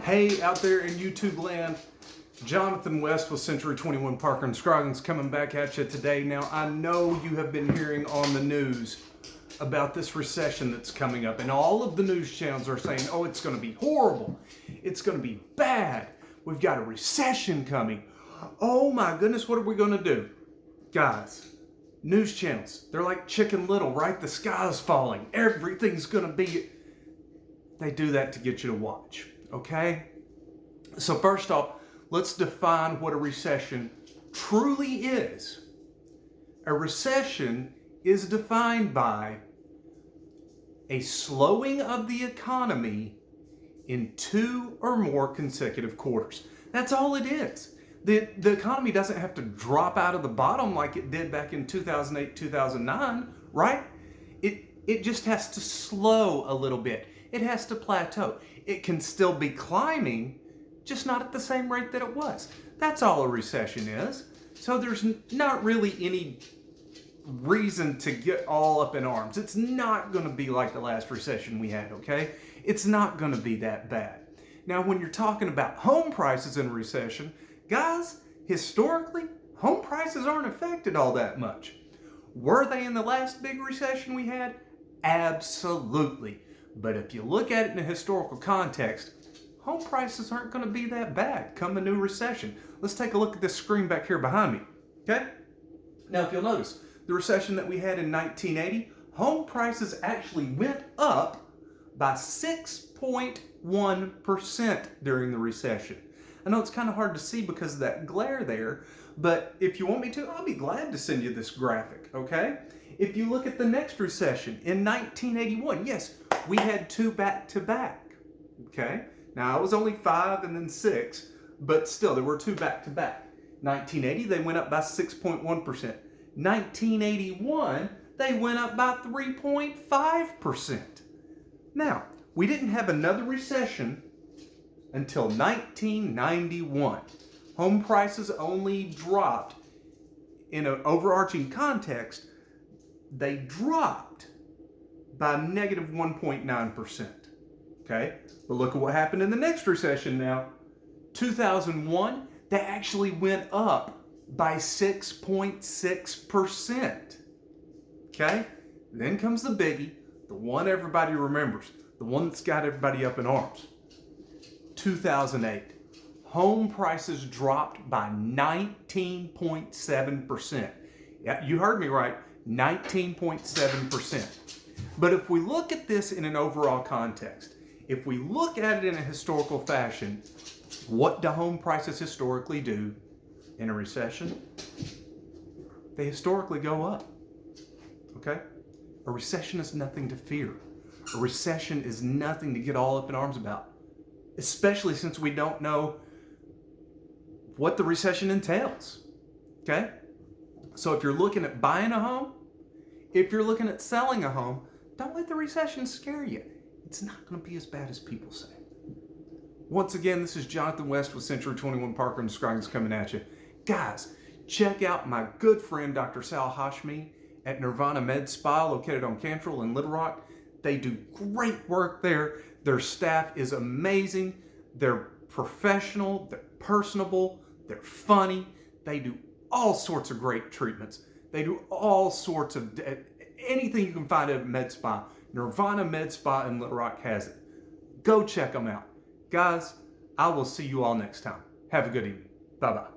Hey, out there in YouTube land, Jonathan West with Century 21 Parker and Scroggins coming back at you today. Now, I know you have been hearing on the news about this recession that's coming up, and all of the news channels are saying, oh, it's going to be horrible. It's going to be bad. We've got a recession coming. Oh my goodness, what are we going to do? Guys, news channels, they're like Chicken Little, right? The sky's falling. Everything's going to be... They do that to get you to watch, okay? So first off, let's define what a recession truly is. A recession is defined by a slowing of the economy in 2 or more consecutive quarters. That's all it is. The economy doesn't have to drop out of the bottom like it did back in 2008, 2009, right? It just has to slow a little bit. It has to plateau. It can still be climbing, just not at the same rate that it was. That's all a recession is. So there's not really any reason to get all up in arms. It's not going to be like the last recession we had, okay? It's not going to be that bad. Now, when you're talking about home prices in a recession, guys, historically, home prices aren't affected all that much. Were they in the last big recession we had? Absolutely. But if you look at it in a historical context, home prices aren't going to be that bad come a new recession. Let's take a look at this screen back here behind me, okay? Now, if you'll notice, the recession that we had in 1980, home prices actually went up by 6.1% during the recession. I know it's kind of hard to see because of that glare there, but if you want me to, I'll be glad to send you this graphic, okay? If you look at the next recession in 1981, yes, we had 2 back-to-back, okay? Now, it was only 5 and then 6, but still, there were 2 back-to-back. 1980, they went up by 6.1%. 1981, they went up by 3.5%. Now, we didn't have another recession until 1991. Home prices only dropped, in an overarching context, they dropped by negative 1.9%. Okay? But look at what happened in the next recession now. 2001, they actually went up by 6.6%. Okay? Then comes the biggie, the one everybody remembers, the one that's got everybody up in arms. 2008, home prices dropped by 19.7%. Yeah, you heard me right, 19.7%. But if we look at this in an overall context, if we look at it in a historical fashion, what do home prices historically do in a recession? They historically go up, okay? A recession is nothing to fear. A recession is nothing to get all up in arms about, especially since we don't know what the recession entails, okay? So if you're looking at buying a home, if you're looking at selling a home, don't let the recession scare you. It's not going to be as bad as people say. Once again, this is Jonathan West with Century 21 Parker and Scroggins coming at you. Guys, check out my good friend Dr. Sal Hashmi at Nirvana Med Spa located on Cantrell in Little Rock. They do great work there. Their staff is amazing. They're professional, they're personable, they're funny. They do all sorts of great treatments. They do all sorts of anything you can find at a med spa. Nirvana Med Spa in Little Rock has it. Go check them out. Guys, I will see you all next time. Have a good evening. Bye-bye.